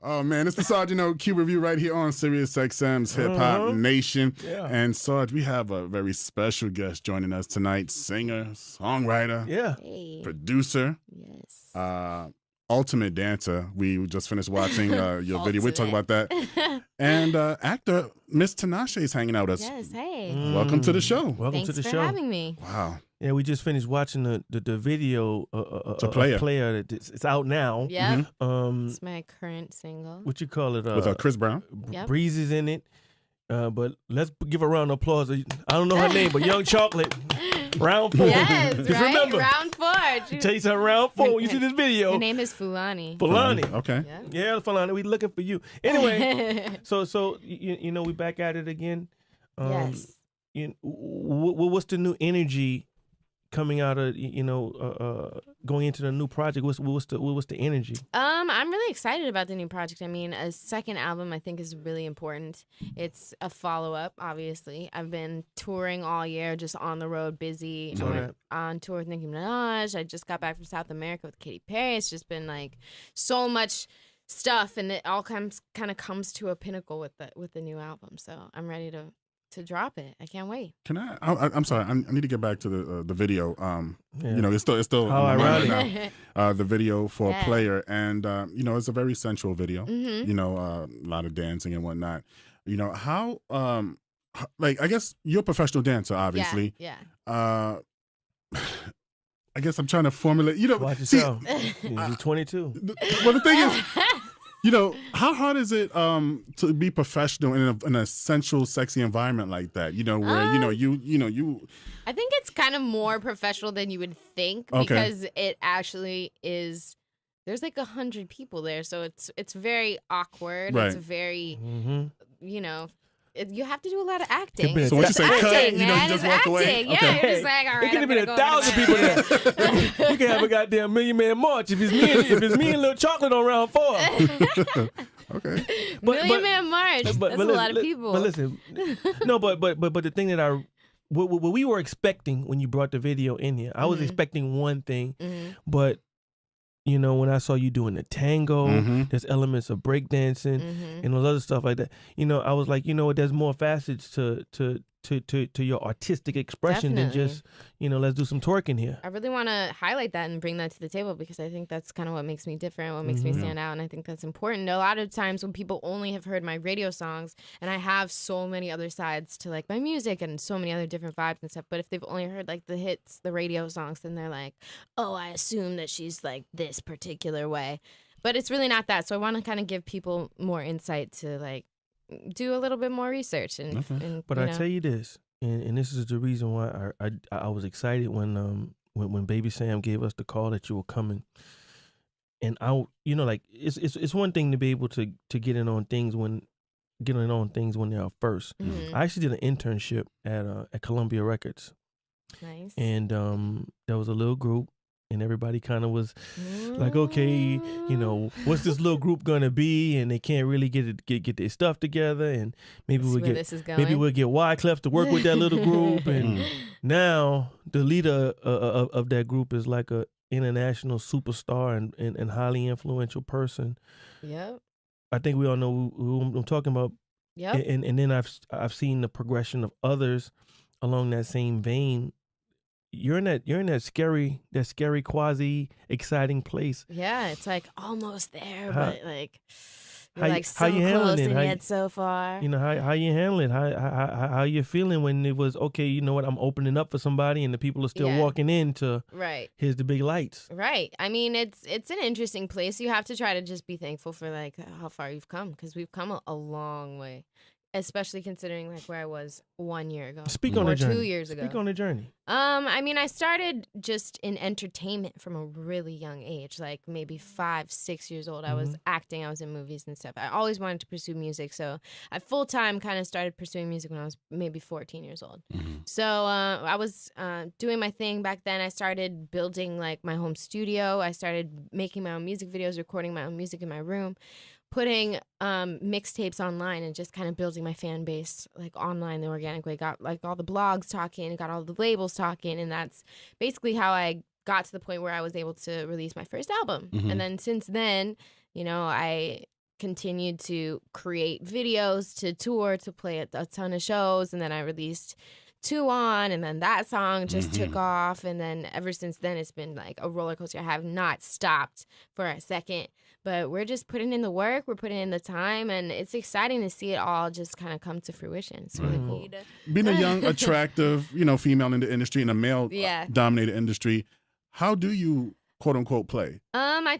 Oh man, it's the Sarge Q review right here on Sirius XM's Hip Hop Nation. Yeah. And Sarge, we have a very special guest joining us tonight: singer, songwriter, producer, ultimate dancer. We just finished watching your video. We'll talk about that. And actor Miss Tinashe is hanging out with us. Yes, hey. Welcome to the show. Welcome Thanks to the for show. having me. Wow. Yeah, we just finished watching the video Player. It's out now. Yeah. Mm-hmm. It's my current single. What you call it? With Chris Brown. Yep. Breeze is in it. But let's give a round of applause. I don't know her name, but Young Chocolate. Round 4. Yes, right? Remember, round 4. tell you something, round 4. You see this video. Her name is Fulani. Fulani. Okay. Yeah, Fulani. We looking for you. Anyway, so you know we back at it again. Yes. What's the new energy coming out of going into the new project? What's the energy? I'm really excited about the new project. I mean, a second album I think is really important. It's a follow-up, obviously. I've been touring all year, just on the road, busy. I went on tour with Nicki Minaj. I just got back from South America with Katy Perry. It's just been like so much stuff, and it all kind of comes to a pinnacle with the new album. So I'm ready to drop it. I can't wait. Can I'm sorry. I need to get back to the video. It's still how ironic now. The video for Player, and it's a very sensual video. Mm-hmm. A lot of dancing and whatnot. How I guess you're a professional dancer, obviously. Yeah. I guess I'm trying to formulate. Watch yourself. You're 22. Well, the thing is. How hard is it to be professional in a sensual, sexy environment like that? Where you. I think it's kind of more professional than you would think because it actually is. There's like 100 people there, so it's very awkward. Right. It's very, you have to do a lot of acting. So once you say acting, cut, you man, just it's walk away. acting. Yeah, Okay. you're just like, all right. It could have been I'm gonna 1,000 go people to there. You can have a goddamn Million Man March if it's me and Little Chocolate on round 4. Okay. Million Man March. That's a lot of people. But listen, no, but the thing that what we were expecting when you brought the video in here, I was expecting one thing, but when I saw you doing the tango, there's elements of breakdancing and those other stuff like that. I was like, there's more facets to your artistic expression than just, let's do some twerking here. I really want to highlight that and bring that to the table because I think that's kind of what makes me different, what makes me stand out, and I think that's important. A lot of times when people only have heard my radio songs, and I have so many other sides to like my music and so many other different vibes and stuff, but if they've only heard like the hits, the radio songs, then they're like, oh, I assume that she's like this particular way. But it's really not that. So I want to kind of give people more insight to like do a little bit more research But I tell you this, and this is the reason why I was excited when Baby Sam gave us the call that you were coming, and it's one thing to be able to get in on things when they're out first. I actually did an internship at Columbia Records. Nice. And there was a little group. And everybody kind of was like, okay, what's this little group gonna be? And they can't really get their stuff together. And maybe we'll get Wyclef to work with that little group. And now the leader of that group is like a international superstar and highly influential person. Yep. I think we all know who I'm talking about. Yep. And then I've seen the progression of others along that same vein. You're in that scary, quasi exciting place. Yeah, it's like almost there, but like you're like so how you close it? and yet so far. How you handle it? How you feeling when it was okay? You know what? I'm opening up for somebody, and the people are still walking in to here's the big lights. Right. I mean, it's an interesting place. You have to try to just be thankful for like how far you've come because we've come a long way. Especially considering like where I was 1 year ago. Speak on the journey. 2 years ago. Speak on the journey. I mean, I started just in entertainment from a really young age, like maybe 5, 6 years old. I was acting, I was in movies and stuff. I always wanted to pursue music, so I full-time kind of started pursuing music when I was maybe 14 years old. So I was doing my thing back then. I started building like my home studio. I started making my own music videos, recording my own music in my room. Putting mixtapes online and just kind of building my fan base like online the organic way. Got like all the blogs talking, got all the labels talking, and that's basically how I got to the point where I was able to release my first album. And then since then, I continued to create videos, to tour, to play at a ton of shows, and then I released 2 On, and then that song just took off, and then ever since then it's been like a roller coaster. I have not stopped for a second, but we're just putting in the work, we're putting in the time, and it's exciting to see it all just kind of come to fruition. It's really cool. Being a young, attractive, female in the industry, in a male dominated industry, how do you quote unquote play? I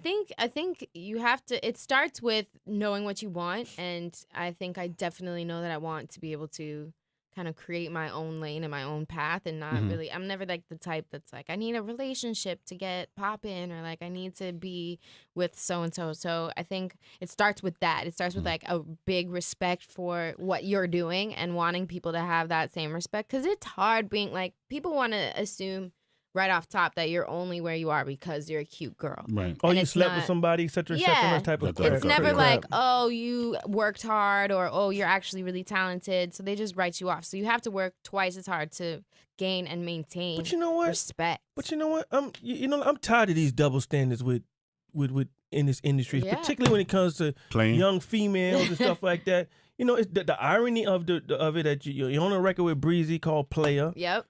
think you have to, it starts with knowing what you want, and I think I definitely know that I want to be able to kind of create my own lane and my own path, and not really, I'm never like the type that's like, I need a relationship to get poppin', or like I need to be with so-and-so. So I think it starts with that. It starts with like a big respect for what you're doing and wanting people to have that same respect, because it's hard being like, people want to assume right off top that you're only where you are because you're a cute girl. Right. Oh, you slept with somebody, et cetera, type of crap. It's never like, oh, you worked hard, or oh, you're actually really talented. So they just write you off. So you have to work twice as hard to gain and maintain respect. But you know what? I'm tired of these double standards with in this industry, particularly when it comes to young females and stuff like that. It's the irony of it that you're on a record with Breezy called Player. Yep.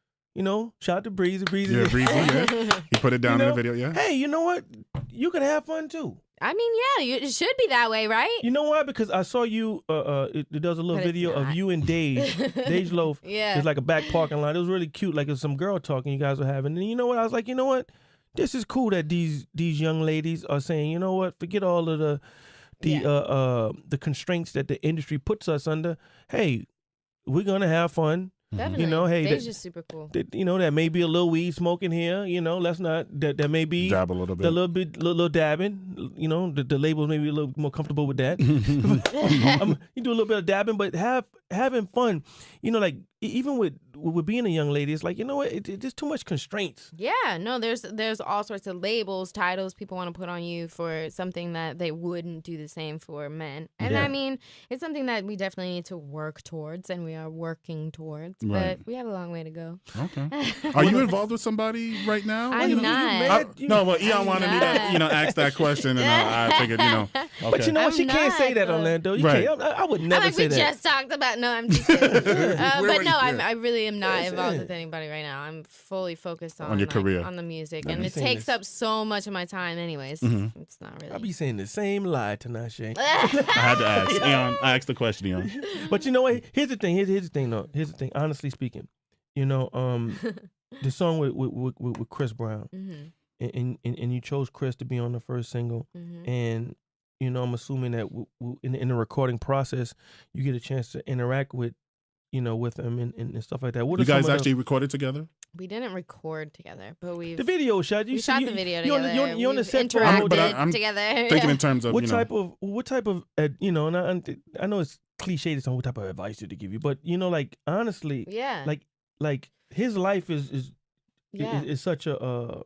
Shout out to Breezy. Yeah, Breezy, yeah. He put it down in the video, yeah. Hey, you know what? You can have fun too. I mean, yeah, it should be that way, right? You know why? Because I saw you, it does a little video of you and Dej Loaf. Yeah. It's like a back parking lot. It was really cute. Like it was some girl talking you guys were having. And you know what? I was like, you know what? This is cool that these young ladies are saying, you know what? Forget all of the constraints that the industry puts us under. Hey, we're going to have fun. Definitely. Hey, Dave's just super cool. That may be a little weed smoking here. Let's not. That may be dab a little bit. A little dabbing. The labels may be a little more comfortable with that. You do a little bit of dabbing, but having fun. Like even with being a young lady, it's like, you know what? It's too much constraints. Yeah, no, there's all sorts of labels, titles people want to put on you for something that they wouldn't do the same for men. And I mean, it's something that we definitely need to work towards, and we are working towards. Right. But we have a long way to go. Okay. Are you involved with somebody right now? I'm not. No, well, Eon wanted me to, ask that question, and I figured, okay. But you know what? She can't say that, Orlando. You can't. I would never say that. We just talked about. No, I'm just kidding. But no, I really am not involved with anybody right now. I'm fully focused on your career, on the music, and it takes up so much of my time. Anyways, it's not really. I'll be saying the same lie, Tinashe. I had to ask, Eon. I asked the question, Eon. But you know what? Here's the thing. Here's the thing, though. Here's the thing. Honestly speaking, the song with Chris Brown, and you chose Chris to be on the first single, and I'm assuming that in the recording process, you get a chance to interact with him and stuff like that. What you guys actually recorded together? We didn't record together, but the video shot. We shot the video together. You on the set interacted together. Thinking in terms of what type of and I know it's cliche to say what type of advice did they give you, but like honestly, like his life is such a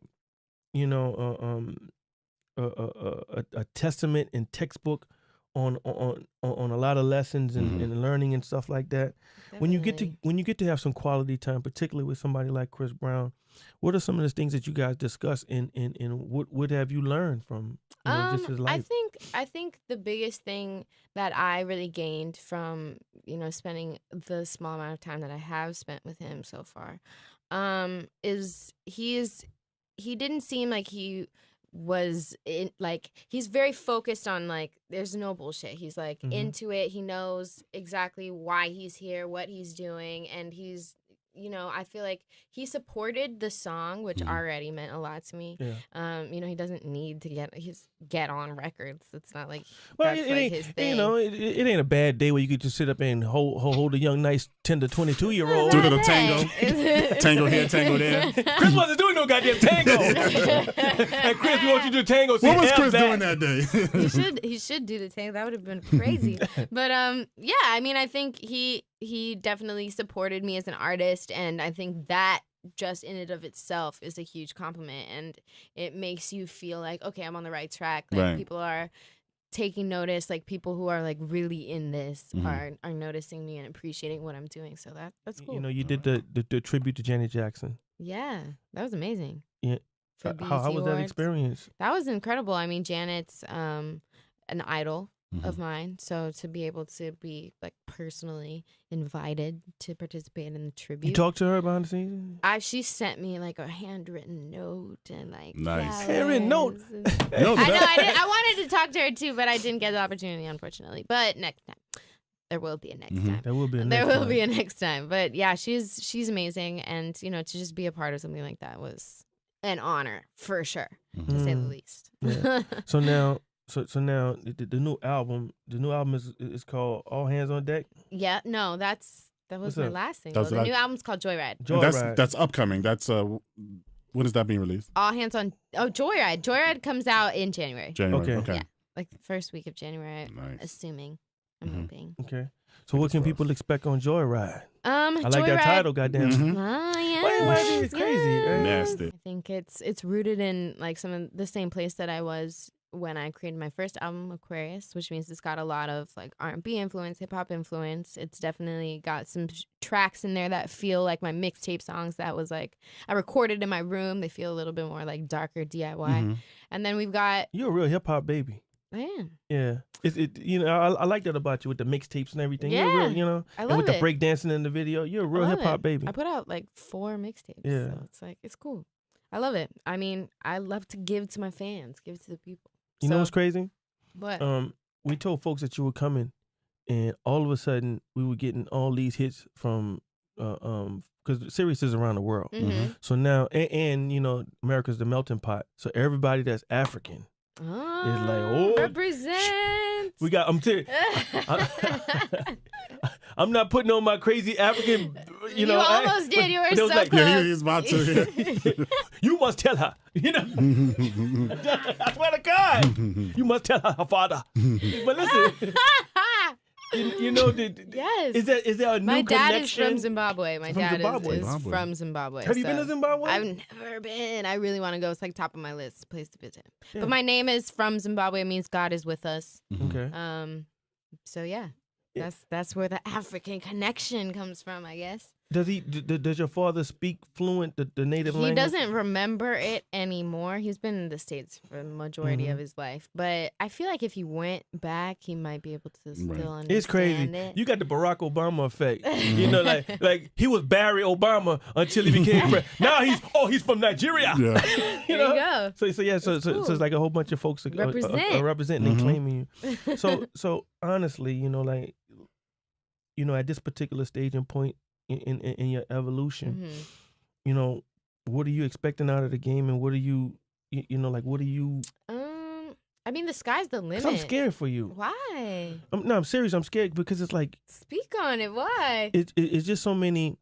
testament and textbook on a lot of lessons and learning and stuff like that. Definitely. When you get to have some quality time, particularly with somebody like Chris Brown, what are some of the things that you guys discuss and what have you learned from just his life? I think the biggest thing that I really gained from spending the small amount of time that I have spent with him so far is he didn't seem like he was in, like, he's very focused on, like, there's no bullshit. He's like into it. He knows exactly why he's here, what he's doing, and he's I feel like he supported the song, which already meant a lot to me. Yeah. He doesn't need to get on records. It's not like that's like his thing. It ain't a bad day where you could just sit up and hold a young, nice 10 to 22-year-old. Do a little tango. Tango here, tango there. Chris wasn't doing no goddamn tango. And Chris, we want you to do tango. What was Chris doing that day? He should do the tango. That would have been crazy. But yeah, I mean, I think he definitely supported me as an artist, and I think that just in and of itself is a huge compliment, and it makes you feel like, okay, I'm on the right track. Like people are taking notice, like people who are like really in this are noticing me and appreciating what I'm doing. So that's cool. You did the tribute to Janet Jackson. Yeah, that was amazing. Yeah. How was that experience? That was incredible. I mean, Janet's an idol of mine. So to be able to be like personally invited to participate in the tribute. You talked to her behind the scenes? She sent me like a handwritten note and like nice handwritten note. I know. I wanted to talk to her too, but I didn't get the opportunity, unfortunately. But next time. There will be a next time. There will be a next time. There will be a next time. But yeah, she's amazing, and to just be a part of something like that was an honor for sure, to say the least. Yeah. So now the new album is called All Hands on Deck. Yeah, no, that was my last single. The new album's called Joyride. That's upcoming. That's when is that being released? All Hands on Joyride. Joyride comes out in January. Okay. Yeah, like the first week of January, assuming. I'm hoping. Okay. So what can people expect on Joyride? I like that title, goddamn. Yeah. It's crazy. Right? Nasty. I think it's rooted in like some of the same place that I was when I created my first album, Aquarius, which means it's got a lot of like R&B influence, hip hop influence. It's definitely got some tracks in there that feel like my mixtape songs that was like I recorded in my room. They feel a little bit more like darker DIY. And then we've got You're a real hip hop baby. I am. Yeah. I like that about you with the mixtapes and everything. Yeah. You're real, I love and with it. the breakdancing in the video. You're a real hip hop baby. I put out like 4 mixtapes. Yeah. So it's like, it's cool. I love it. I mean, I love to give to my fans, give to the people. You know what's crazy? What? We told folks that you were coming, and all of a sudden we were getting all these hits from because Sirius is around the world. So now and America's the melting pot. So everybody that's African is like, represent. We got. I'm serious. I'm not putting on my crazy African. You almost did. You were so like, close. Yeah, he's about to. You must tell her. I swear to God, you must tell her father. But listen. Yes. Is there a new My dad connection? is from Zimbabwe. My dad is from Zimbabwe. Have you been to Zimbabwe? I've never been. I really want to go. It's like top of my list, place to visit. Yeah. But my name is from Zimbabwe. It means God is with us. Okay. So yeah. That's where the African connection comes from, I guess. Does your father speak fluent the native language? He doesn't remember it anymore. He's been in the States for the majority of his life. But I feel like if he went back, he might be able to still understand It's crazy. it. You got the Barack Obama effect. like he was Barry Obama until he became president. Now he's from Nigeria. Yeah. There you go. So it's like a whole bunch of folks are representing and claiming you. So honestly, at this particular stage and point in your evolution, what are you expecting out of the game, and what are you, what are you? I mean, the sky's the limit. I'm scared for you. Why? I'm serious. I'm scared because it's like. Speak on it. Why? It's just so many,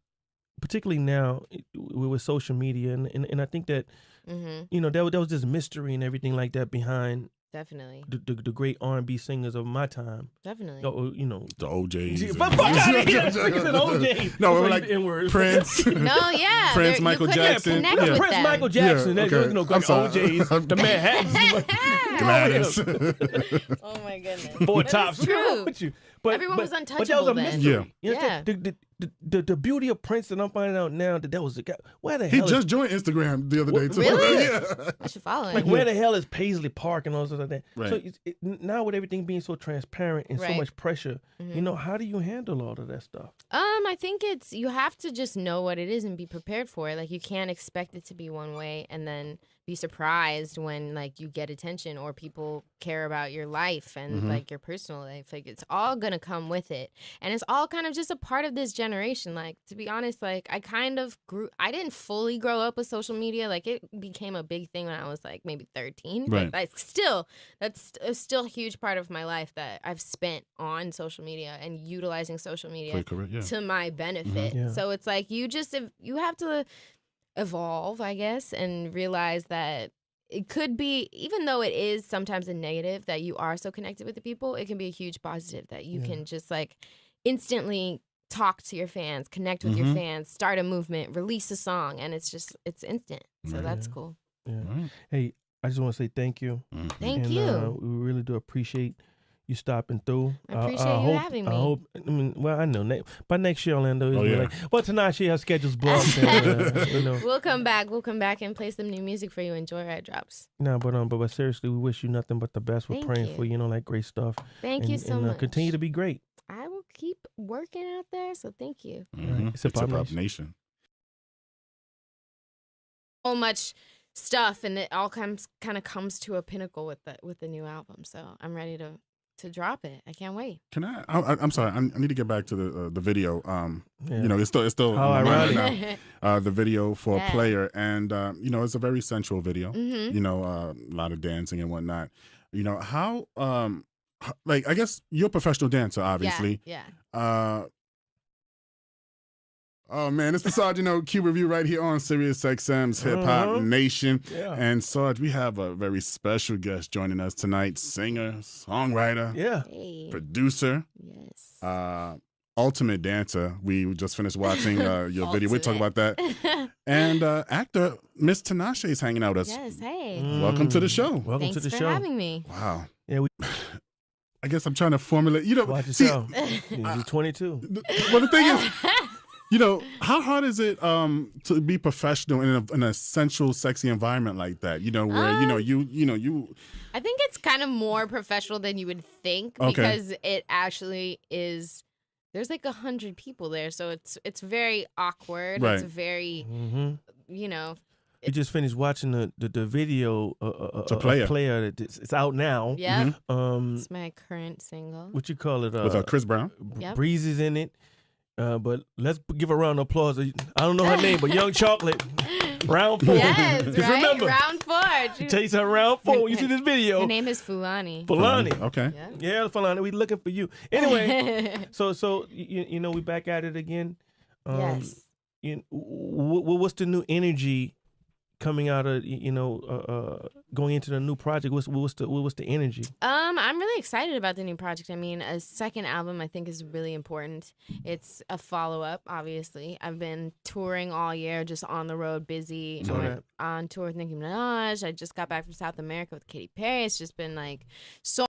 particularly now with social media, and I think that, there was this mystery and everything like that behind. Definitely. The great R&B singers of my time. Definitely. The OJs. Fuck out of here. OJ. No, we're like Prince. No, yeah. Prince, Michael Jackson. Prince, Michael Jackson. Yeah, okay. OJs. The Manhattan. Gladys. Oh my goodness. Four Tops. It's true. With you. Everyone was untouchable. But that was a then. mystery. Yeah. The beauty of Prince that I'm finding out now that was the guy. Where the hell? He just joined Instagram the other day too. Really? Yeah. I should follow him. Like where the hell is Paisley Park and all stuff like that? Right. So now with everything being so transparent and so much pressure, how do you handle all of that stuff? I think you have to just know what it is and be prepared for it. Like you can't expect it to be one way and then be surprised when like you get attention or people care about your life and like your personal life. Like it's all gonna come with it, and it's all kind of just a part of this generation. Like to be honest, like I didn't fully grow up with social media. Like it became a big thing when I was like maybe 13. Right. But that's still a huge part of my life that I've spent on social media and utilizing social media to my benefit. Yeah. So it's like you have to evolve, I guess, and realize that it could be, even though it is sometimes a negative that you are so connected with the people, it can be a huge positive that you can just like instantly talk to your fans, connect with your fans, start a movement, release a song, and it's instant. So that's cool. Yeah. Hey, I just want to say thank you. Thank you. We really do appreciate you stopping through. I appreciate you having me. I hope. I mean, well, I know by next year, Orlando is yeah. like, well, Tinashe, her schedule's blocked. And, you know. We'll come back. We'll come back and play some new music for you when Joyride drops. No, but seriously, we wish you nothing but the best. We're Thank praying you. for you. Like great stuff. Thank you so much. Continue to be great. I will keep working out there. So thank you. Mm-hmm. It's Hip Hop Nation. So much stuff, and it all kind of comes to a pinnacle with the new album. So I'm ready to drop it. I can't wait. Can I'm sorry. I need to get back to the video. Yeah. You know, it's still how ironic. right now. The video for Player, and you know, it's a very sensual video. Mm-hmm. You know, a lot of dancing and whatnot. You know, how like, I guess you're a professional dancer, obviously. Yeah. Oh man, it's the Sarge, Q review right here on Sirius XM's Hip Hop Nation. Yeah. And Sarge, we have a very special guest joining us tonight: singer, songwriter, producer, Yes. ultimate dancer. We just finished watching your video. We'll talk about that. And actor Miss Tinashe is hanging out with us. Yes. Hey. Welcome to the show. Welcome Thanks to the for show. having me. Wow. Yeah, we I guess I'm trying to formulate. watch See, yourself. You're 22. well, the thing is, how hard is it to be professional in a sensual, sexy environment like that? Where you. I think it's kind of more professional than you would think because it actually is. There's like 100 people there, so it's very awkward. Right. It's very, We just finished watching the video Player. It's out now. Yeah. Mm-hmm. It's my current single. What you call it? With Chris Brown. Yep. Breezy's in it. But let's give a round of applause. I don't know her name, but Young Chocolate. Round 4. Yes, Just right? remember. Round 4. Tell you something, round 4. When you see this video. Her name is Fulani. Fulani. Okay. Yeah, Fulani. We looking for you. Anyway, so we back at it again. Yes. What's the new energy coming out of going into the new project? What's the energy? I'm really excited about the new project. I mean, a second album I think is really important. It's a follow-up, obviously. I've been touring all year, just on the road, busy. I went on tour with Nicki Minaj. I just got back from South America with Katy Perry. It's just been like so